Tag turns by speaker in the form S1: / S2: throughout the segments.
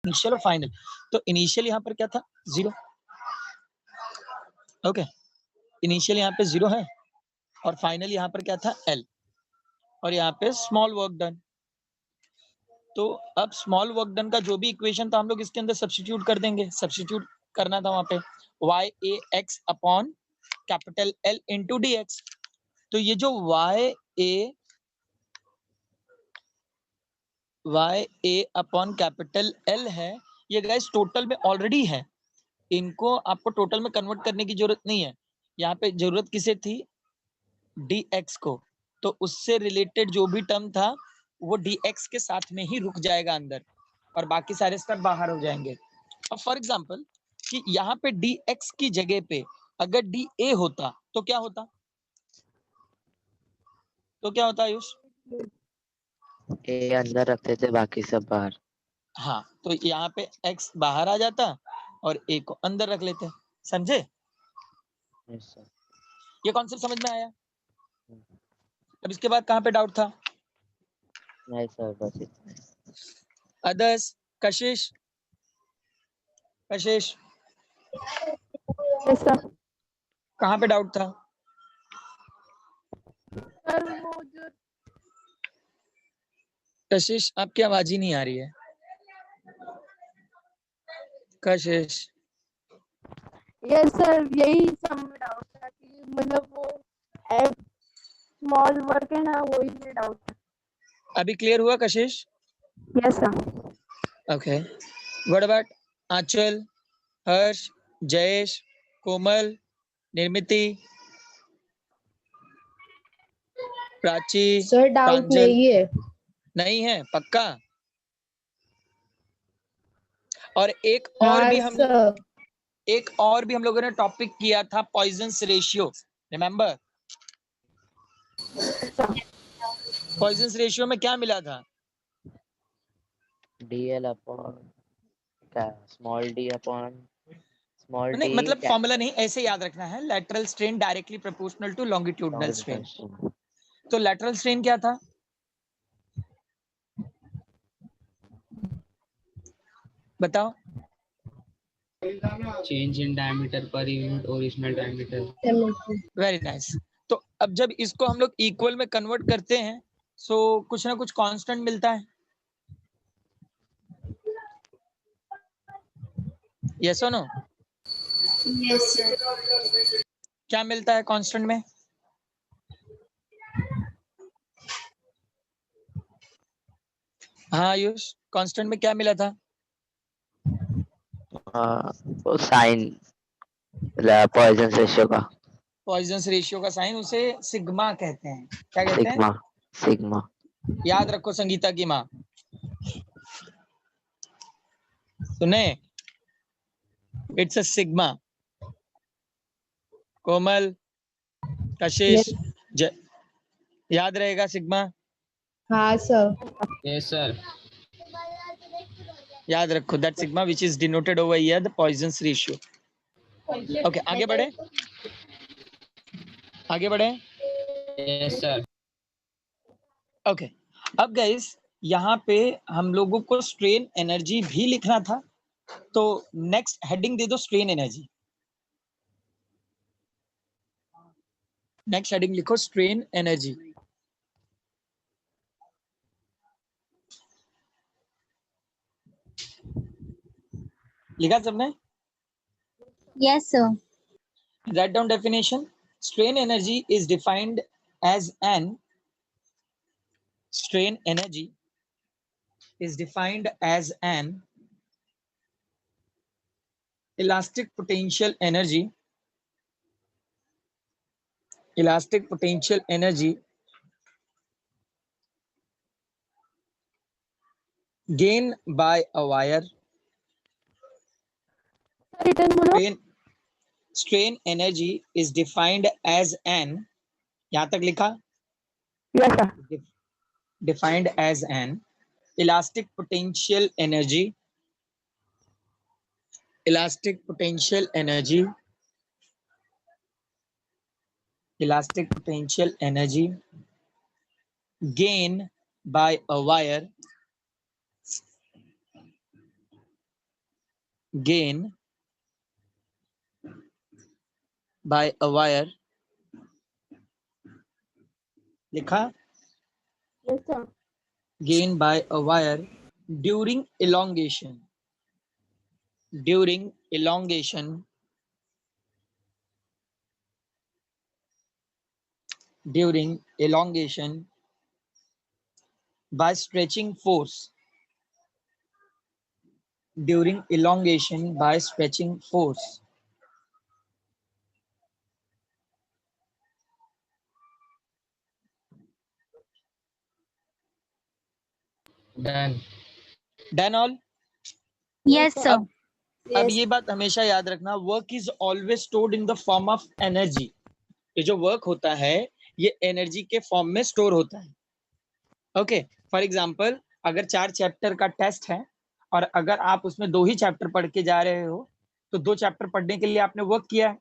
S1: Initial और final. तो initial यहाँ पर क्या था 0, ओके, इनिशियल यहाँ पे 0 है और फाइनल यहाँ पर क्या था L, और यहाँ पे स्मॉल वर्क डन। तो अब स्मॉल वर्क डन का जो भी इक्वेशन था हम लोग इसके अंदर सब्स्टिट्यूट कर देंगे। सब्स्टिट्यूट करना था वहां पे Y A X upon capital L into D X. तो ये जो Y A upon capital L है, ये गाइस टोटल में ऑलरेडी है, इनको आपको टोटल में कन्वर्ट करने की जरूरत नहीं है। यहाँ पे जरूरत किसे थी, dx को, तो उससे रिलेटेड जो भी टर्म था वो dx के साथ में ही रुक जाएगा अंदर और बाकी सारे स्टेप बाहर हो जाएंगे। अब फॉर एग्जांपल कि यहाँ पे dx की जगह पे अगर dA होता तो क्या होता, आयुष?
S2: ए अंदर रखते थे, बाकी सब बाहर।
S1: हाँ, तो यहाँ पे x बाहर आ जाता और a को अंदर रख लेते। समझे?
S2: yes, sir.
S1: ये कॉन्सेप्ट समझ में आया? अब इसके बाद कहाँ पे डाउट था?
S2: नहीं सर, बस इतना।
S1: अदर्स? कशिश
S3: yes, sir.
S1: कहाँ पे डाउट था?
S3: सर वो जो
S1: कशिश आपकी आवाज ही नहीं आ रही है। कशिश
S3: यस सर, यही सब में डाउट था कि मतलब वो स्मॉल वर्क है ना, वही में डाउट था।
S1: अभी क्लियर हुआ Kashish?
S3: Yes sir.
S1: Okay, what about Anchal, Harsh, Jayesh, Komal, Nirmiti, Prachi?
S4: Sir doubt
S1: Pranjal?
S4: नहीं है।
S1: नहीं है पक्का? और एक और
S4: हाँ
S1: भी हम
S4: सर।
S1: लोगों ने टॉपिक किया था Poisson's ratio, remember? Poisson's ratio में क्या मिला था?
S2: डीएल अपॉन क्या, स्मॉल डी अपॉन स्मॉल
S1: नहीं
S2: डी,
S1: मतलब फॉर्मूला नहीं, ऐसे याद रखना है, lateral strain directly proportional to longitudinal strain. तो लेटरल स्ट्रेन क्या था? बताओ।
S5: Change in diameter per unit original diameter.
S1: Very nice. तो अब जब इसको हम लोग इक्वल में कन्वर्ट करते हैं सो कुछ ना कुछ कांस्टेंट मिलता है, यस और नो?
S3: Yes sir.
S1: क्या मिलता है कांस्टेंट में? हाँ आयुष, कांस्टेंट में क्या मिला था?
S2: वो साइन पॉइजन रेशियो का।
S1: पॉइजन्स रेशियो का साइन, उसे सिग्मा कहते हैं। क्या कहते हैं?
S2: सिग्मा। सिग्मा
S1: याद रखो संगीता की माँ। सुने, इट्स अ सिग्मा। कोमल, कशिश, याद रहेगा सिग्मा?
S4: हाँ सर।
S5: Yes sir.
S1: याद रखो that sigma which is denoted over here the Poisson's ratio. Okay, आगे बढ़े, आगे बढ़े।
S5: Yes sir.
S1: ओके, अब गाइस यहाँ पे हम लोगों को स्ट्रेन एनर्जी भी लिखना था, तो नेक्स्ट हेडिंग दे दो स्ट्रेन एनर्जी। नेक्स्ट हेडिंग लिखो स्ट्रेन एनर्जी। लिखा सबने?
S3: Yes sir.
S1: Write down definition. Strain energy is defined as an strain energy is defined as an elastic potential energy gained by a wire.
S3: Return बोलो।
S1: Strain energy is defined as an, यहाँ तक लिखा?
S3: Yes sir.
S1: Defined as an elastic potential energy gained by a wire gain by a wire, लिखा,
S3: Yes, sir.
S1: gain by a wire during elongation, during elongation, during elongation by stretching force, during elongation by stretching force.
S5: Done.
S1: Done all?
S6: Yes, sir.
S1: अब ये बात हमेशा याद रखना, work is always stored in the form of energy. ये जो work होता है ये एनर्जी के फॉर्म में स्टोर होता है। ओके, फॉर एग्जांपल अगर 4 चैप्टर का टेस्ट है और अगर आप उसमें 2 ही चैप्टर पढ़ के जा रहे हो तो 2 चैप्टर पढ़ने के लिए आपने वर्क किया है,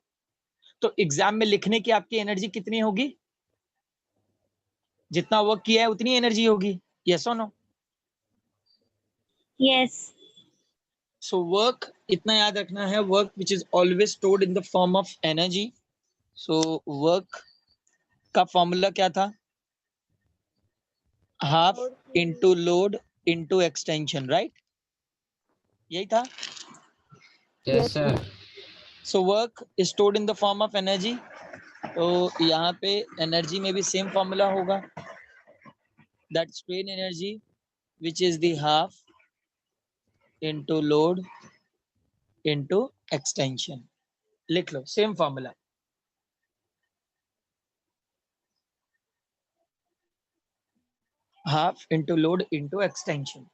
S1: तो एग्जाम में लिखने की आपकी एनर्जी कितनी होगी? जितना वर्क किया है उतनी एनर्जी होगी। यस और नो?
S6: Yes.
S1: सो वर्क इतना याद रखना है, work which is always stored in the form of energy. So work का फॉर्मूला क्या था? Half into load into extension, right? यही था।
S5: Yes, sir.
S1: So work is stored in the form of energy, तो यहाँ पे एनर्जी में भी सेम फॉर्मूला होगा, that strain energy which is the half into load into extension. लिख लो same formula. Half into load into extension.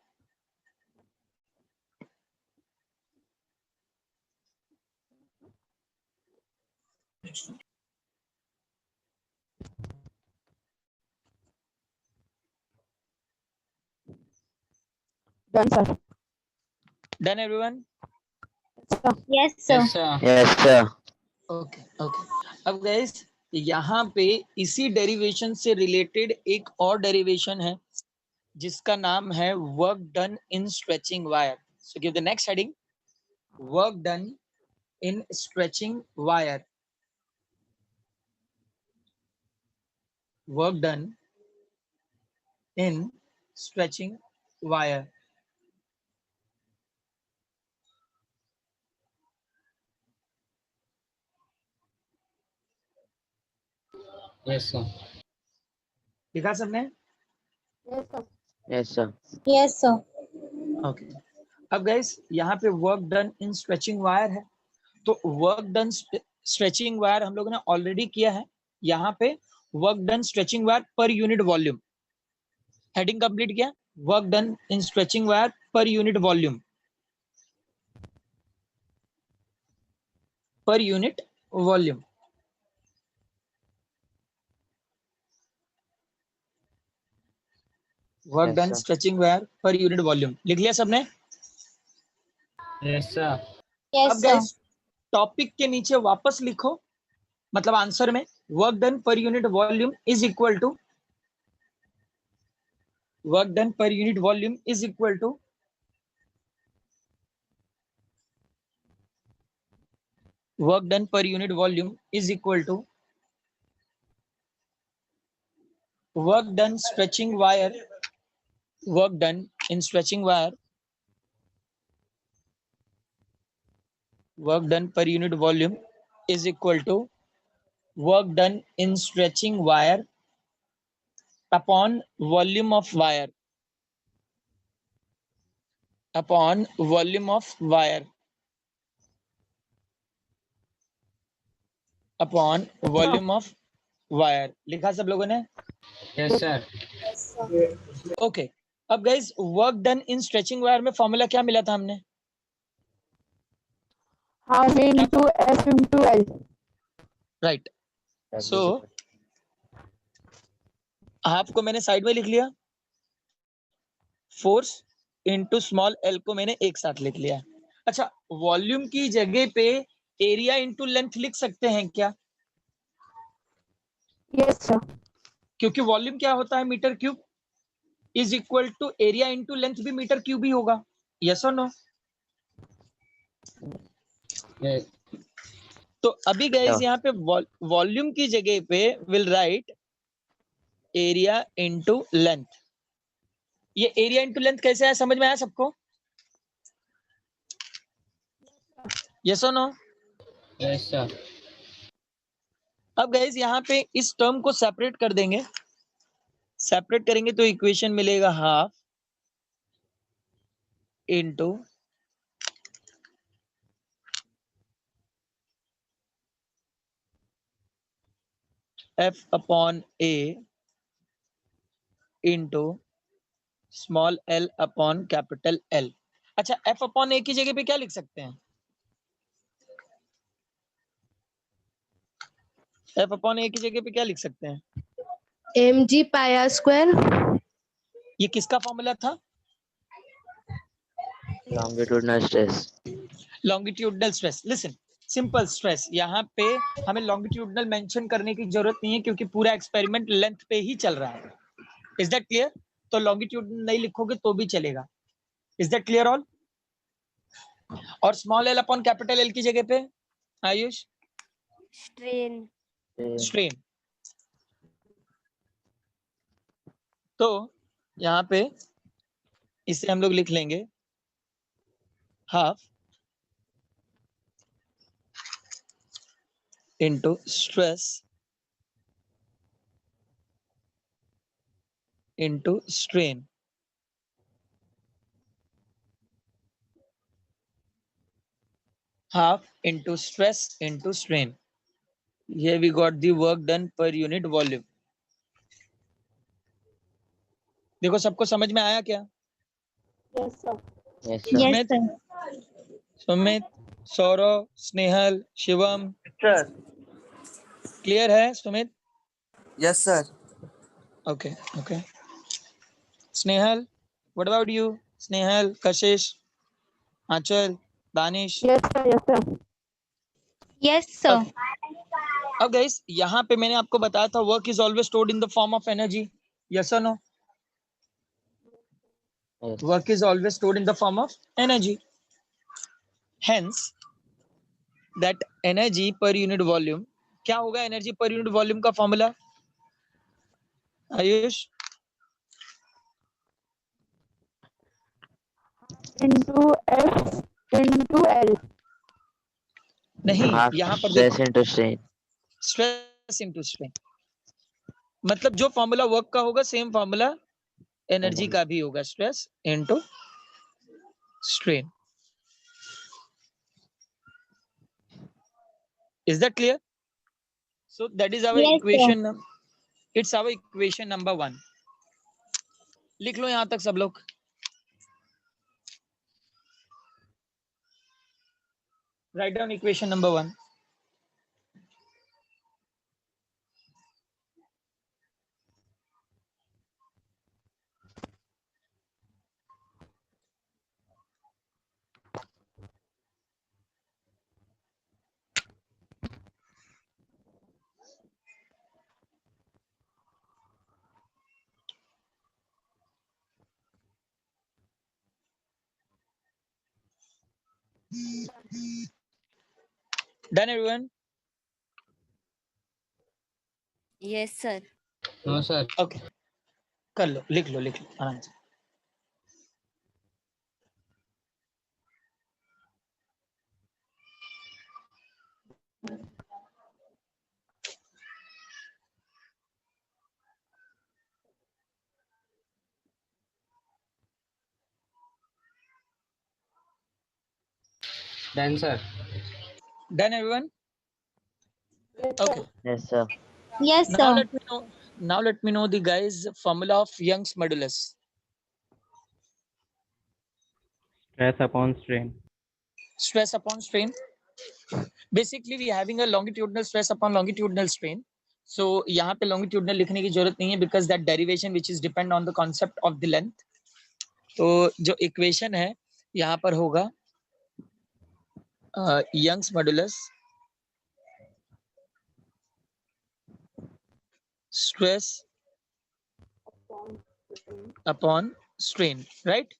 S3: Done, sir.
S1: Done everyone?
S6: Yes, sir.
S5: Yes, sir.
S2: Yes, sir.
S1: Okay okay. अब guys यहाँ पे इसी derivation से related एक और derivation है जिसका नाम है work done in stretching wire. So give the next heading, work done in stretching wire. Work done in stretching wire.
S5: Yes, sir.
S1: लिखा सबने?
S3: Yes, sir.
S2: Yes, sir.
S6: Yes, sir.
S1: Okay. अब guys यहाँ पे work done in stretching wire है, तो work done stretching wire हम लोगों ने ऑलरेडी किया है। यहाँ पे work done stretching wire per unit volume, heading complete किया, work done in stretching wire per unit volume, per unit volume. Work
S2: Yes,
S1: done
S2: sir.
S1: Stretching wire per unit volume. लिख लिया सबने?
S5: Yes, sir.
S6: Yes,
S1: अब
S6: sir.
S1: Guys topic के नीचे वापस लिखो, मतलब आंसर में work done per unit volume is equal to, work done per unit volume is equal to work done per unit volume is equal to work done stretching wire, work done in stretching wire, work done per unit volume is equal to work done in stretching wire upon volume of wire, upon volume of wire, upon volume of wire। लिखा सब लोगों ने?
S5: Yes, sir.
S1: Okay. अब guys work done in stretching wire में formula क्या मिला था हमने?
S3: Half into F into L.
S1: Right. So half को मैंने साइड में लिख लिया, फोर्स इनटू स्मॉल एल को मैंने एक साथ लिख लिया। अच्छा, वॉल्यूम की जगह पे एरिया इनटू लेंथ लिख सकते हैं क्या?
S3: Yes, sir.
S1: क्योंकि वॉल्यूम क्या होता है? Metre cube is equal to area into length भी मीटर क्यूब ही होगा। यस और नो?
S5: Yes.
S1: तो अभी गाइस
S2: Yeah.
S1: यहाँ पे वॉल्यूम की जगह पे will write area into length. ये एरिया इनटू लेंथ कैसे है, समझ में आया सबको? यस और नो?
S5: Yes, sir.
S1: अब गाइस यहाँ पे इस टर्म को सेपरेट कर देंगे, सेपरेट करेंगे तो इक्वेशन मिलेगा half into F upon A into small l upon capital L। अच्छा, F अपॉन A की जगह पे क्या लिख सकते हैं? F अपॉन A की जगह पे क्या लिख सकते हैं?
S4: mg पाया स्क्वायर।
S1: ये किसका फॉर्मूला था?
S2: Longitudinal stress.
S1: Longitudinal stress. Listen, simple stress. यहाँ पे हमें लॉन्गिट्यूडनल मेंशन करने की जरूरत नहीं है क्योंकि पूरा एक्सपेरिमेंट लेंथ पे ही चल रहा है। Is that clear? तो लॉन्गिट्यूड नहीं लिखोगे तो भी चलेगा। Is that clear all? और small L upon capital L की जगह पे आयुष?
S3: स्ट्रेन।
S1: स्ट्रेन। तो यहाँ पे इसे हम लोग लिख लेंगे half into stress into strain. half into stress into strain. Here we got the work done per unit volume. देखो सबको समझ में आया क्या?
S3: Yes sir.
S2: Yes, sir.
S6: Yes, sir.
S1: Sumit, Saurav, Snehal, Shivam,
S7: sir.
S1: Clear है Sumit?
S7: Yes sir.
S1: Okay okay. Snehal, what about you? Snehal, Kashish, Anchal, Danish?
S3: Yes sir. Yes sir.
S6: Yes, sir.
S1: अब guys यहाँ पे मैंने आपको बताया था work is always stored in the form of energy. Yes और no?
S2: Yes.
S1: Work is always stored in the form of energy. Hence, that energy per unit volume, क्या होगा एनर्जी पर यूनिट वॉल्यूम का formula? Ayush?
S3: Into F into L.
S1: नहीं,
S2: Half
S1: यहाँ पर
S2: stress
S1: देखो,
S2: into strain.
S1: Stress into strain. मतलब जो formula work का होगा सेम फॉर्मूला एनर्जी का भी होगा, stress into strain. Is that clear? So that is our
S6: Yes, sir.
S1: equation. It's our equation number 1. लिख लो यहाँ तक सब लोग। Write down equation number 1. Done everyone?
S3: Yes sir.
S5: No, sir.
S1: Okay. कर लो, लिख लो आराम से।
S5: Done, sir.
S1: Done everyone? Okay.
S2: Yes, sir.
S6: Yes,
S1: Now
S6: sir.
S1: let me know. Now let me know the guys formula of Young's modulus.
S8: Stress upon strain.
S1: Stress upon strain. Basically, we having a longitudinal stress upon longitudinal strain. So यहाँ पे longitudinal लिखने की जरूरत नहीं है because that derivation which is depend on the concept of the length. तो जो equation है यहाँ पर होगा Young's modulus stress upon strain, right?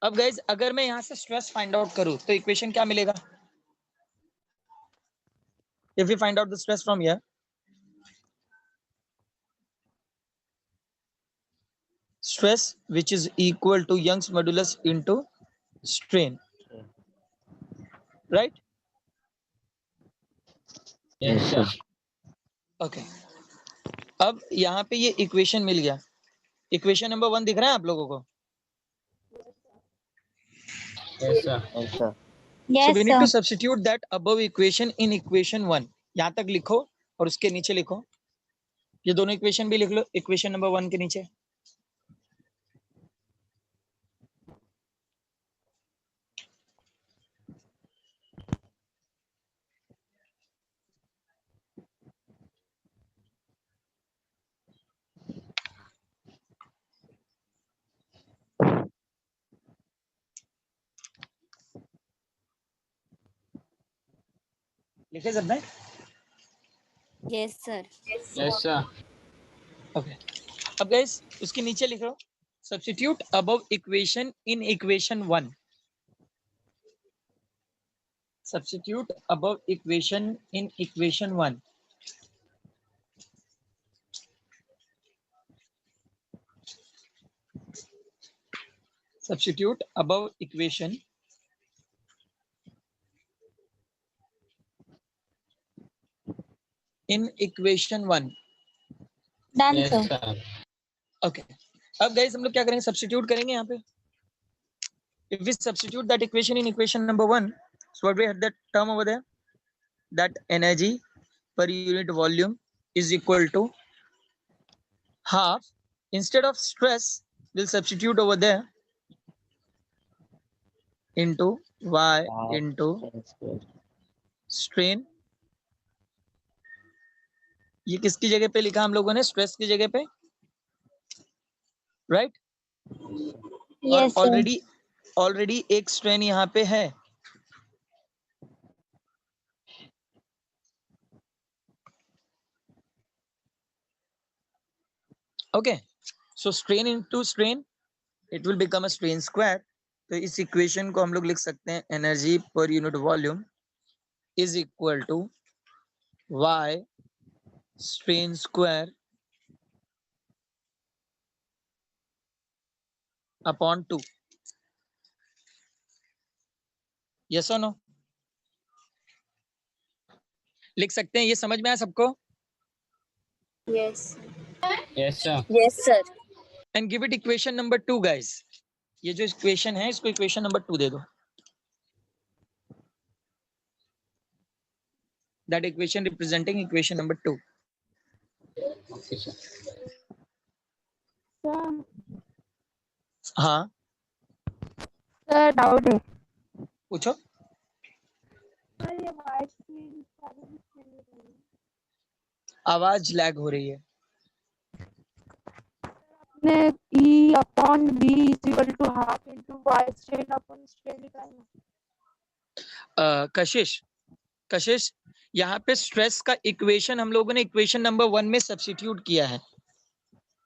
S1: अब गाइज अगर मैं यहाँ से स्ट्रेस फाइंड आउट करूं तो इक्वेशन क्या मिलेगा? If you find out the stress from here, stress which is equal to Young's modulus into strain, right?
S5: Yes, sir.
S1: Okay. अब यहाँ पे ये इक्वेशन मिल गया. इक्वेशन नंबर 1 दिख रहा है आप लोगों को?
S5: Yes, sir.
S2: Yes, sir.
S1: So
S6: Yes,
S1: we need to
S6: sir.
S1: substitute that above equation in equation 1. यहाँ तक लिखो और उसके नीचे लिखो. ये दोनों इक्वेशन भी लिख लो इक्वेशन नंबर 1 के नीचे. लिखे सबने?
S6: Yes, sir.
S5: Yes, sir.
S1: Okay. अब गाइस उसके नीचे लिखो substitute above equation in equation 1. Substitute above equation in equation 1. Substitute above equation in equation 1.
S6: Done,
S5: Yes,
S6: sir.
S5: sir.
S1: Okay. अब गाइस हम लोग क्या करेंगे? सब्स्टिट्यूट करेंगे यहाँ पे. If we substitute that equation in equation number 1, so what we had that term over there, that energy per unit volume is equal to half. Instead of stress, we'll substitute over there into Y into strain. ये किसकी जगह पे लिखा हम लोगों ने? Stress की जगह पे, राइट?
S6: Yes,
S1: और
S6: sir.
S1: ऑलरेडी एक स्ट्रेन यहाँ पे है. Okay, so strain into strain, it will become a strain square. तो इस इक्वेशन को हम लोग लिख सकते हैं energy per unit volume is equal to Y strain square upon 2. Yes or no? लिख सकते हैं? ये समझ में आया सबको?
S6: Yes.
S5: Yes, sir.
S6: Yes, sir.
S1: And give it equation number 2 guys. ये जो इक्वेशन है इसको इक्वेशन नंबर 2 दे दो. That equation representing equation number 2.
S5: Okay, sir.
S3: Sir,
S1: हाँ
S3: sir, doubt है.
S1: पूछो.
S3: Sir, ये white screen सारी screen में नहीं है.
S1: आवाज लैग हो रही है.
S3: आपने E upon V is equal to half into Y strain upon strain निकालना.
S1: कशिश यहाँ पे स्ट्रेस का इक्वेशन हम लोगों ने इक्वेशन नंबर 1 में सब्स्टिट्यूट किया है.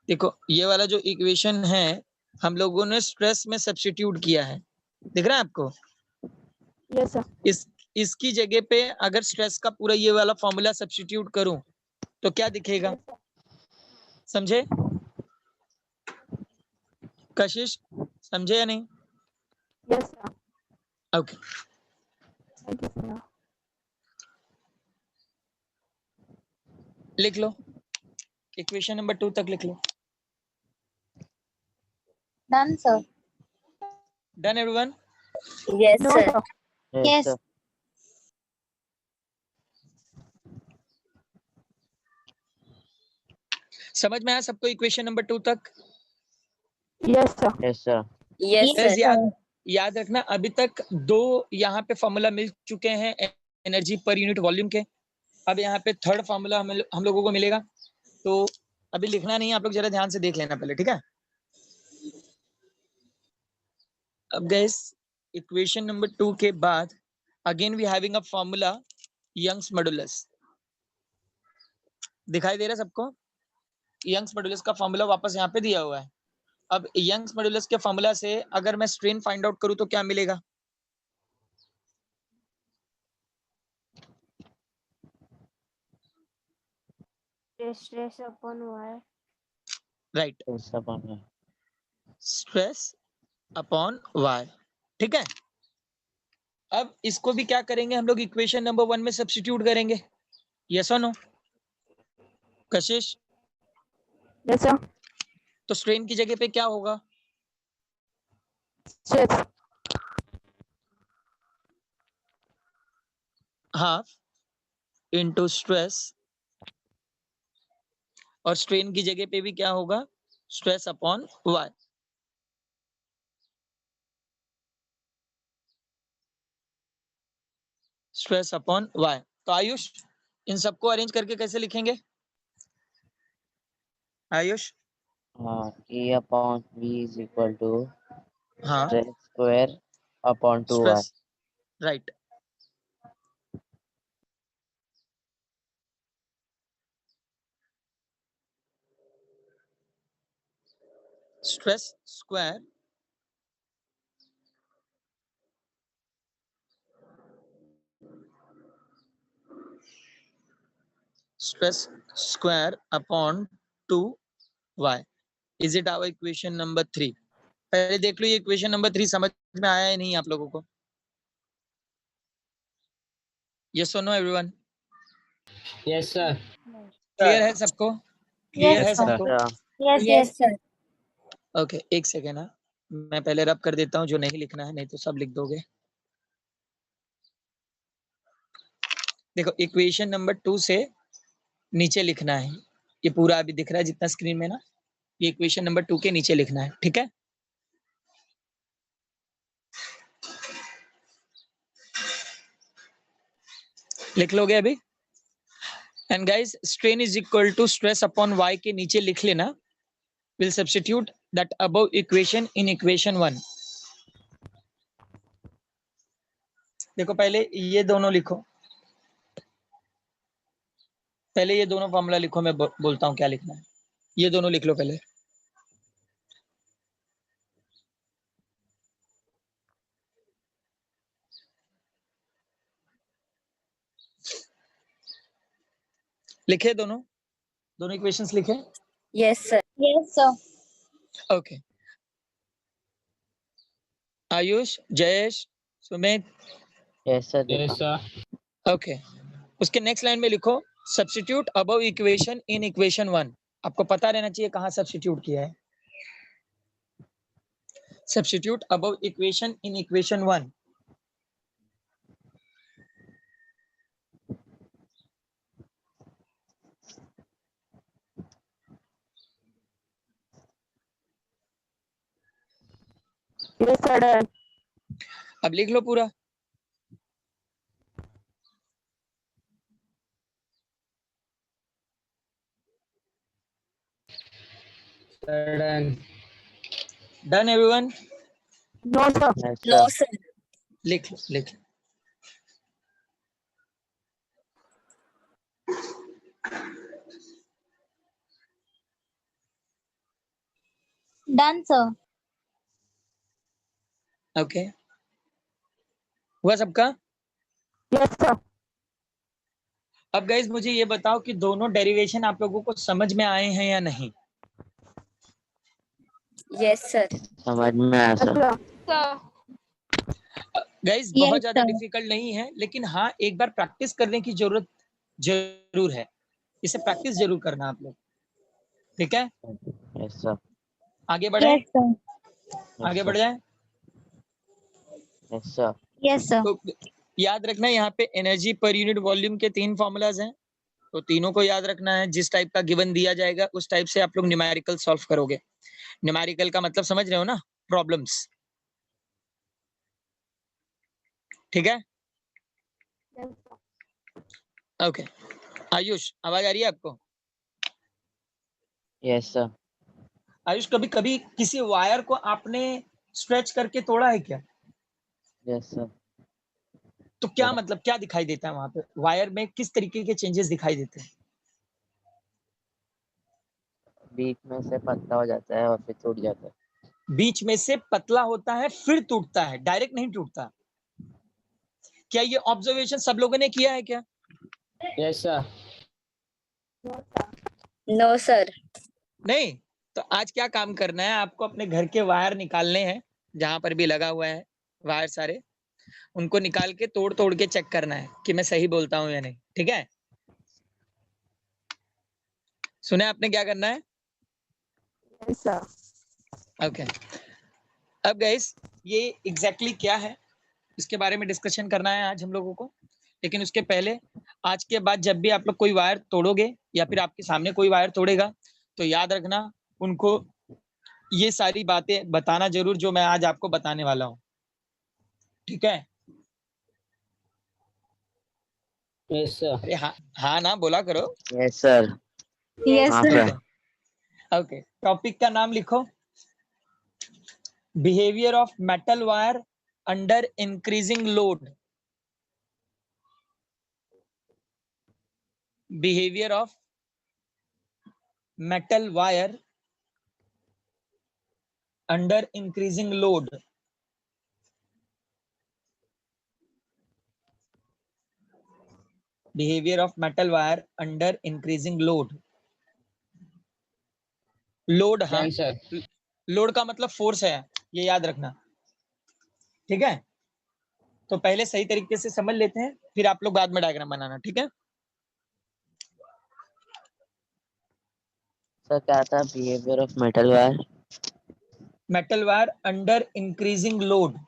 S1: देखो ये वाला जो इक्वेशन है हम लोगों ने स्ट्रेस में सब्स्टिट्यूट किया है. दिख रहा है आपको?
S3: Yes, sir.
S1: इसकी जगह पे अगर स्ट्रेस का पूरा ये वाला फॉर्मूला सब्स्टिट्यूट करूं तो क्या दिखेगा?
S3: Yes, sir.
S1: समझे कशिश? समझे या नहीं?
S3: Yes, sir.
S1: Okay.
S3: Thank you, sir.
S1: लिख लो इक्वेशन नंबर 2 तक लिख लो.
S6: Done, sir.
S1: Done everyone?
S6: Yes,
S3: No,
S6: sir.
S3: sir.
S6: Yes.
S2: sir.
S1: समझ में आया सबको इक्वेशन नंबर 2 तक?
S3: Yes, sir.
S2: Yes, sir.
S6: Yes,
S1: Guys,
S6: sir.
S1: याद रखना अभी तक 2 यहाँ पे फॉर्मूला मिल चुके हैं एनर्जी पर यूनिट वॉल्यूम के. अब यहाँ पे थर्ड फॉर्मूला हम लोगों को मिलेगा. तो अभी लिखना नहीं, आप लोग जरा ध्यान से देख लेना पहले, ठीक है? अब गाइस इक्वेशन नंबर 2 के बाद again we having a formula Young's modulus. दिखाई दे रहा है सबको? यंग्स मॉडुलस का फॉर्मूला वापस यहाँ पे दिया हुआ है. अब यंग्स मॉड्यूलस के फॉर्मूला से अगर मैं स्ट्रेन फाइंड आउट करूं तो क्या मिलेगा?
S3: Stress upon Y.
S1: Right,
S2: Stress upon Y.
S1: Stress upon Y. ठीक है, अब इसको भी क्या करेंगे हम लोग, इक्वेशन नंबर 1 में सब्स्टिट्यूट करेंगे। यस और नो कशिश?
S3: Yes sir.
S1: तो स्ट्रेन की जगह पे क्या होगा?
S3: स्ट्रेस।
S1: हाफ इंटू स्ट्रेस, और स्ट्रेन की जगह पे भी क्या होगा? Stress upon Y. Stress upon Y. तो आयुष, इन सबको अरेंज करके कैसे लिखेंगे Ayush?
S2: E upon V is equal to
S1: हाँ,
S2: stress square upon 2Y.
S1: Stress, right. Stress square upon 2y। Is it our equation number 3? पहले देख लो ये इक्वेशन नंबर 3 समझ में आया है नहीं आप लोगों को? यस और no everyone?
S5: Yes, sir.
S1: Clear है सबको? क्लियर
S6: Yes,
S1: है
S6: sir.
S1: सबको?
S6: Yes, yes, sir.
S1: ओके, एक सेकेंड है, मैं पहले रब कर देता हूँ, जो नहीं लिखना है नहीं तो सब लिख दोगे। देखो इक्वेशन नंबर 2 से नीचे लिखना है, ये पूरा अभी दिख रहा है जितना स्क्रीन में ना, ये इक्वेशन नंबर 2 के नीचे लिखना है। ठीक है, लिख लोगे अभी? And guys, strain is equal to stress upon Y के नीचे लिख लेना। Will substitute that above equation in equation 1। देखो पहले ये दोनों लिखो, पहले ये दोनों फॉर्मूला लिखो, मैं बोलता हूँ क्या लिखना है। ये दोनों लिख लो पहले। लिखे दोनों इक्वेशंस लिखे?
S6: Yes, sir. Yes, sir.
S1: Okay, Ayush, Jayesh, Sumit,
S2: Yes, sir.
S5: Yes, sir.
S1: Okay. उसके नेक्स्ट लाइन में लिखो substitute above equation in equation 1। आपको पता रहना चाहिए कहाँ सब्स्टिट्यूट किया है। Substitute above equation in equation 1।
S3: Yes sir.
S1: अब लिख लो पूरा।
S5: Sir, done.
S1: Done everyone?
S3: No sir.
S2: Yes,
S6: No,
S2: sir.
S6: sir.
S1: लिख लो, लिख लो।
S6: Done, sir.
S1: ओके, हुआ सबका?
S3: Yes sir.
S1: अब गाइज मुझे ये बताओ कि दोनों डेरिवेशन आप लोगों को समझ में आए हैं या नहीं?
S6: Yes, sir.
S2: समझ में आया सर।
S1: गाइज
S6: Yes,
S1: बहुत ज्यादा
S6: sir.
S1: डिफिकल्ट नहीं है, लेकिन हाँ एक बार प्रैक्टिस करने की जरूरत जरूर है। इसे प्रैक्टिस जरूर करना आप लोग। ठीक है,
S2: Yes, sir.
S1: आगे बढ़े?
S6: Yes, sir.
S2: Yes,
S1: आगे
S2: sir.
S1: बढ़ जाए।
S2: Yes, sir.
S6: Yes, sir.
S1: तो याद रखना यहाँ पे एनर्जी पर यूनिट वॉल्यूम के 3 फॉर्मूलाज हैं, तो तीनों को याद रखना है। जिस टाइप का गिवन दिया जाएगा उस टाइप से आप लोग न्यूमेरिकल सॉल्व करोगे। न्यूमेरिकल का मतलब समझ रहे हो ना, प्रॉब्लम्स। ठीक है, ओके। आयुष, आवाज आ रही है आपको?
S2: Yes, sir.
S1: आयुष, कभी कभी किसी वायर को आपने स्ट्रेच करके तोड़ा है क्या?
S2: Yes, sir.
S1: तो क्या
S2: तोड़ा।
S1: मतलब क्या दिखाई देता है वहां पे? वायर में किस तरीके के चेंजेस दिखाई देते हैं?
S2: बीच में से पतला हो जाता है और फिर टूट जाता है।
S1: बीच में से पतला होता है फिर टूटता है, डायरेक्ट नहीं टूटता। क्या ये ऑब्जर्वेशन सब लोगों ने किया है क्या?
S5: Yes, sir.
S6: No, sir.
S1: नहीं। तो आज क्या काम करना है आपको, अपने घर के वायर निकालने हैं, जहां पर भी लगा हुआ है वायर सारे, उनको निकाल के तोड़ तोड़ के चेक करना है कि मैं सही बोलता हूं या नहीं। ठीक है, सुने आपने क्या करना है?
S3: Yes, sir.
S1: ओके। अब गाइस ये एग्जैक्टली क्या है इसके बारे में डिस्कशन करना है आज हम लोगों को, लेकिन उसके पहले आज के बाद जब भी आप लोग कोई वायर तोड़ोगे या फिर आपके सामने कोई वायर तोड़ेगा तो याद रखना उनको ये सारी बातें बताना जरूर जो मैं आज आपको बताने वाला हूँ। ठीक है?
S5: Yes, sir.
S1: अरे हाँ हाँ ना बोला करो।
S2: Yes, sir.
S6: Yes,
S2: हाँ,
S6: sir.
S2: sir.
S1: ओके, टॉपिक का नाम लिखो, behaviour of metal wire under increasing load. Behaviour of metal wire under increasing load। Behavior of metal wire under increasing load। Load, हाँ,
S5: Done, sir.
S1: लोड का मतलब force है, ये याद रखना। ठीक है, तो पहले सही तरीके से समझ लेते हैं, फिर आप लोग बाद में डायग्राम बनाना। ठीक है?
S2: सर क्या था behaviour of metal wire?
S1: Metal wire under increasing load.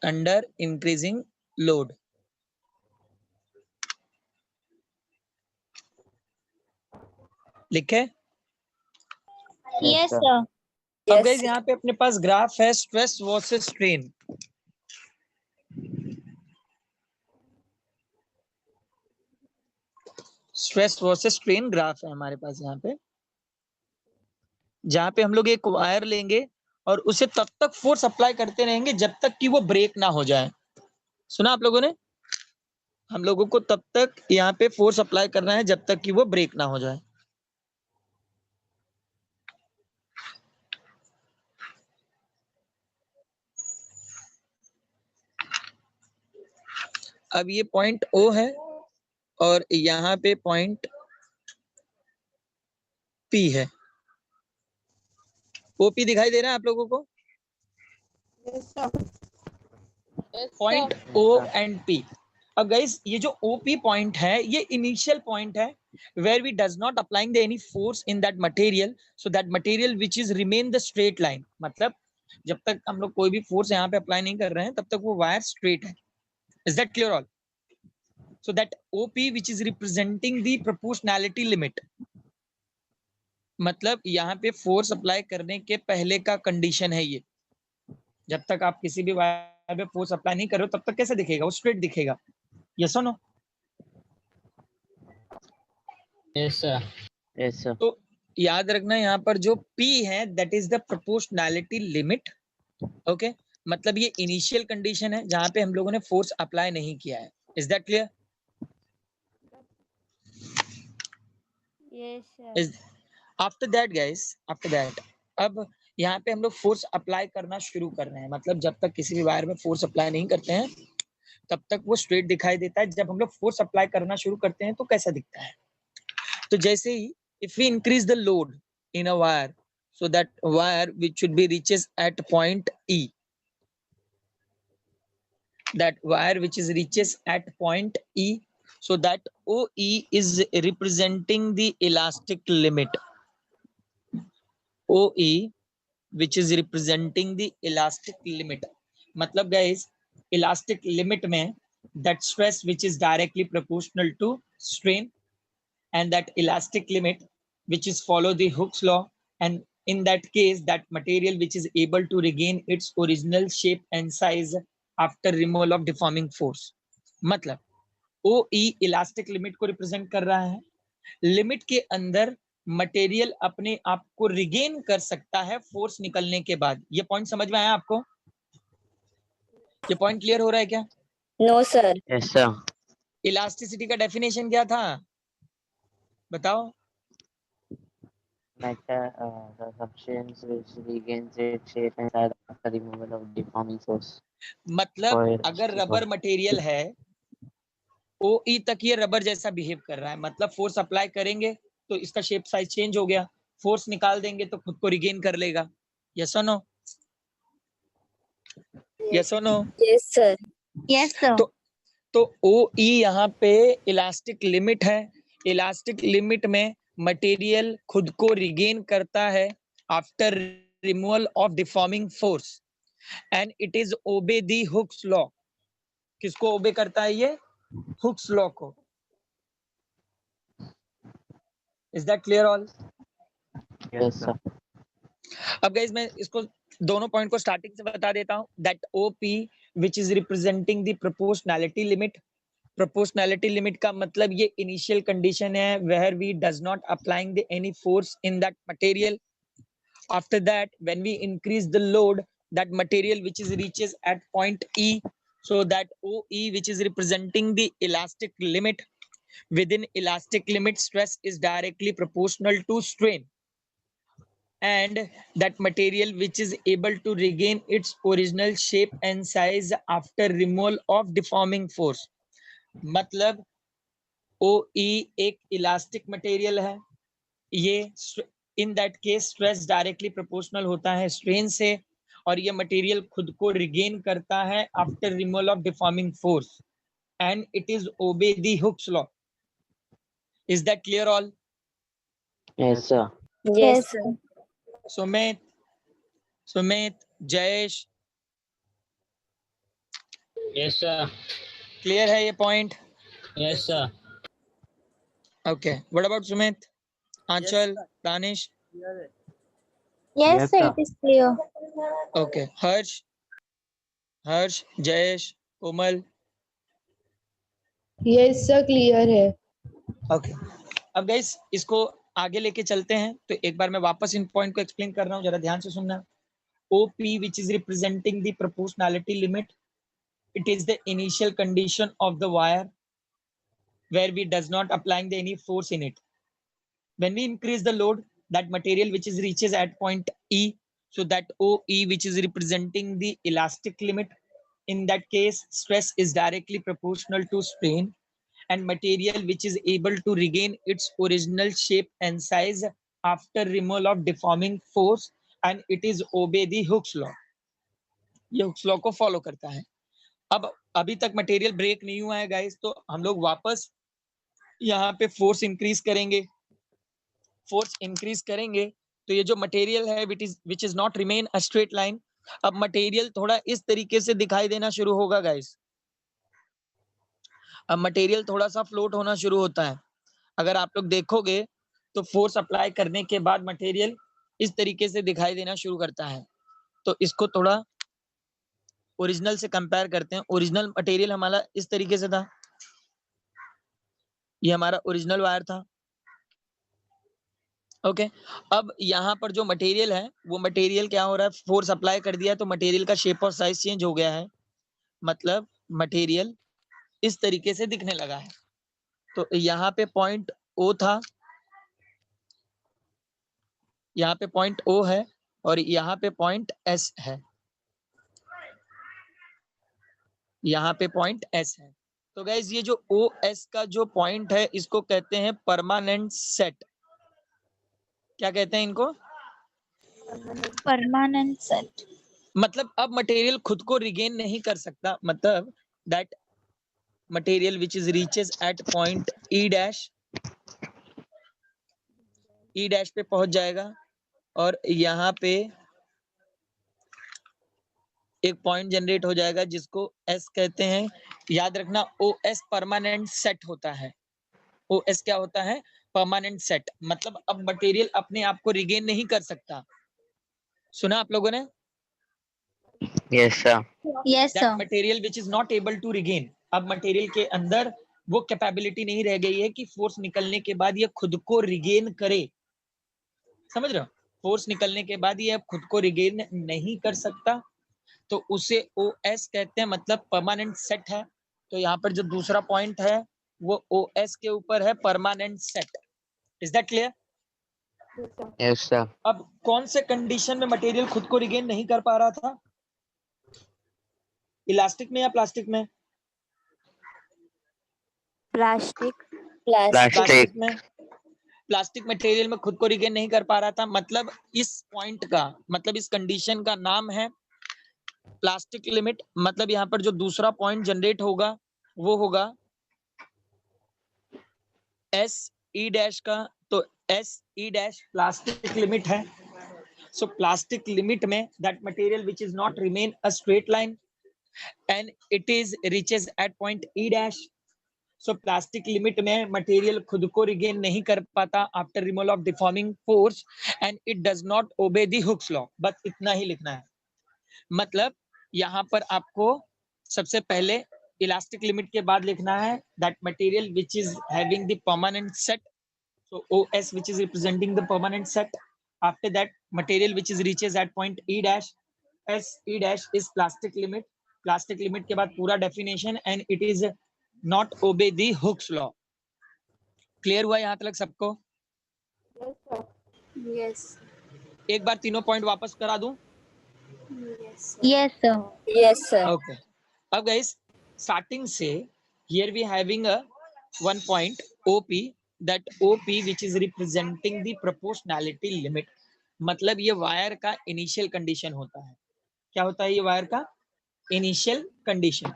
S1: Under increasing load लिखे?
S2: Yes, sir.
S1: अब
S6: Yes,
S1: गाइस
S6: sir.
S1: यहाँ पे अपने पास ग्राफ है stress versus strain. Stress versus strain graph है हमारे पास यहाँ पे, जहां पे हम लोग एक वायर लेंगे और उसे तब तक फोर्स अप्लाई करते रहेंगे जब तक कि वो ब्रेक ना हो जाए। सुना आप लोगों ने? हम लोगों को तब तक यहाँ पे फोर्स अप्लाई करना है जब तक कि वो ब्रेक ना हो जाए। अब ये पॉइंट O है और यहाँ पे पॉइंट P है। OP दिखाई दे रहा है आप लोगों को?
S3: Yes, sir.
S1: Point O and P। अब गाइस ये जो OP पॉइंट है ये इनिशियल पॉइंट है where we does not applying the any force in that material, so that material which is remain the straight line। मतलब जब तक हम लोग कोई भी फोर्स यहाँ पे अप्लाई नहीं कर रहे हैं तब तक वो वायर स्ट्रेट है। Is that clear all? So that OP which is representing the proportionality limit, मतलब यहाँ पे फोर्स अप्लाई करने के पहले का कंडीशन है ये। जब तक आप किसी भी वायर पे फोर्स अप्लाई नहीं कर रहे हो तब तक कैसे दिखेगा? वो स्ट्रेट दिखेगा। यस और no?
S5: Yes, sir.
S2: Yes, sir.
S1: तो याद रखना यहाँ पर जो P है that is the proportionality limit. Okay, मतलब ये इनिशियल कंडीशन है जहां पे हम लोगों ने फोर्स अप्लाई नहीं किया है। Is that clear?
S6: Yes, sir.
S1: After that guys, after that अब यहाँ पे हम लोग फोर्स अप्लाई करना शुरू कर रहे हैं। मतलब जब तक किसी भी वायर में फोर्स अप्लाई नहीं करते हैं तब तक वो स्ट्रेट दिखाई देता है। जब हम लोग फोर्स अप्लाई करना शुरू करते हैं तो कैसा दिखता है? तो जैसे ही if we increase the load in a wire so that wire which should be reaches at point E, that wire which is reaches at point E, so that OE is representing the elastic limit। OE which is representing the elastic limit, मतलब guys elastic limit में that stress which is directly proportional to strain, and that elastic limit which is follow the Hooke's law, and in that case that material which is able to regain its original shape and size after removal of deforming force। मतलब OE elastic limit को represent कर रहा है। Limit के अंदर material अपने आप को रिगेन कर सकता है फोर्स निकलने के बाद। ये पॉइंट समझ में आया आपको? ये पॉइंट क्लियर हो रहा है क्या?
S6: No, sir.
S2: Yes, sir.
S1: Elasticity का डेफिनेशन क्या था बताओ?
S2: matter, the substance which regains its shape and size after removal of deforming force.
S1: मतलब
S2: Or
S1: अगर रबर मटेरियल है, ओ ई तक ये रबर जैसा बिहेव कर रहा है, मतलब फोर्स अप्लाई करेंगे तो इसका शेप साइज चेंज हो गया, फोर्स निकाल देंगे तो खुद को रिगेन कर लेगा। यस और नो? यस और no?
S6: Yes, sir.
S4: Yes, sir.
S1: तो ओ ई यहाँ पे इलास्टिक लिमिट है। इलास्टिक लिमिट में मटेरियल खुद को रिगेन करता है after removal of deforming force and it is obey the Hooke's law. किसको ओबे करता है ये? हुक्स लॉ को। Is that clear all?
S2: yes, sir.
S1: अब गाइस मैं इसको दोनों पॉइंट को स्टार्टिंग से बता देता हूं। That OP which is representing the proportionality limit. Proportionality limit का मतलब ये इनिशियल कंडीशन है where we does not applying the any force in that material. After that when we increase the load, that material which is reaches at point E, so that OE which is representing the elastic limit. Within elastic limit, stress is directly proportional to strain, and that material which is able to regain its original shape and size after removal of deforming force. मतलब OE एक elastic material है, ये इन that case stress directly proportional होता है strain से, और ये material खुद को रिगेन करता है after removal of deforming force and it is obey the Hooke's law. Is that clear all?
S2: Yes, sir.
S6: Yes, sir.
S1: Sumit, Sumit, Jayesh,
S5: Yes, sir.
S1: Clear है ये point?
S5: Yes, sir.
S1: Okay, what about Sumit, Anchal, Danish?
S6: Yes, sir.
S8: sir.
S6: It is clear.
S1: Okay, Harsh, Harsh, Jayesh, Komal?
S4: Yes, sir. Clear है.
S1: Okay, अब guys इसको आगे लेके चलते हैं। तो एक बार मैं वापस इन पॉइंट को एक्सप्लेन कर रहा हूँ, जरा ध्यान से सुनना। OP which is representing the proportionality limit, it is the initial condition of the wire where we does not applying the any force in it. When we increase the load, that material which is reaches at point E, so that OE which is representing the elastic limit, in that case stress is directly proportional to strain, and material which is able to regain its original shape and size after removal of deforming force, and it is obey the Hooke's law. ये Hooke's law को follow करता है। अब अभी तक material break नहीं हुआ है गाइस, तो हम लोग वापस यहाँ पे फोर्स इंक्रीज करेंगे। फोर्स इंक्रीज करेंगे तो ये जो मटेरियल है विच is not remain a straight line, अब मटेरियल थोड़ा इस तरीके से दिखाई देना शुरू होगा गाइस। अब मटेरियल थोड़ा सा फ्लोट होना शुरू होता है। अगर आप लोग देखोगे तो फोर्स अप्लाई करने के बाद मटेरियल इस तरीके से दिखाई देना शुरू करता है। तो इसको थोड़ा ओरिजिनल से कंपेयर करते हैं। ओरिजिनल मटेरियल हमारा इस तरीके से था, ये हमारा ओरिजिनल वायर था। ओके, अब यहाँ पर जो मटेरियल है वो मटेरियल क्या हो रहा है, फोर्स अप्लाई कर दिया है तो मटेरियल का शेप और साइज चेंज हो गया है, मतलब मटेरियल इस तरीके से दिखने लगा है। तो यहाँ पे पॉइंट O था, यहाँ पे पॉइंट O है और यहाँ पे पॉइंट S है, यहाँ पे पॉइंट S है। तो गाइज ये जो OS का जो पॉइंट है इसको कहते हैं परमानेंट सेट। क्या कहते हैं इनको?
S6: Permanent set.
S1: मतलब अब मटेरियल खुद को रिगेन नहीं कर सकता, मतलब that material which is reaches at point E dash पे पहुंच जाएगा और यहाँ पे एक पॉइंट जनरेट हो जाएगा जिसको S कहते हैं। याद रखना OS परमानेंट सेट होता है। OS क्या होता है? Permanent set. मतलब अब मटेरियल अपने आप को रिगेन नहीं कर सकता। सुना आप लोगों ने?
S2: Yes, sir.
S6: Yes,
S1: That
S6: sir.
S1: material which is not able to regain, अब मटेरियल के अंदर वो कैपेबिलिटी नहीं रह गई है कि फोर्स निकलने के बाद ये खुद को रिगेन करे। समझ रहे हो? फोर्स निकलने के बाद ये अब खुद को रिगेन नहीं कर सकता, तो उसे OS कहते हैं, मतलब परमानेंट सेट है। तो यहाँ पर जो दूसरा पॉइंट है वो OS के ऊपर है, permanent set. Is that clear?
S2: Yes, sir.
S1: अब कौन से कंडीशन में मटेरियल खुद को रिगेन नहीं कर पा रहा था? इलास्टिक में या प्लास्टिक में?
S3: Plastic
S2: Plastic.
S1: में प्लास्टिक मटेरियल में खुद को रिगेन नहीं कर पा रहा था। मतलब इस पॉइंट का मतलब इस कंडीशन का नाम है प्लास्टिक लिमिट। मतलब यहाँ पर जो दूसरा पॉइंट जनरेट होगा वो होगा एस ई डैश का। तो S E dash plastic limit है। सो प्लास्टिक लिमिट में that material which is not remain a straight line and it is reaches at point E dash. So plastic limit में material खुद को regain नहीं कर पाता after removal of deforming force and it does not obey the Hooke's law. बस इतना ही लिखना है। मतलब यहाँ पर आपको सबसे पहले इलास्टिक लिमिट के बाद लिखना है that material which is having the permanent set. So OS which is representing the permanent set. After that material which is reaches at point E dash. S E dash is plastic limit. Plastic limit के बाद पूरा definition and it is not obey the Hooke's law. Clear हुआ यहाँ तक सबको?
S6: Yes.
S1: एक बार तीनों point वापस करा दूं?
S4: Yes, sir.
S6: Yes, sir.
S1: Okay. अब guys starting से here we having a one point OP, that OP which is representing the proportionality limit. मतलब ये वायर का इनिशियल कंडीशन होता है। क्या होता है ये वायर का initial condition?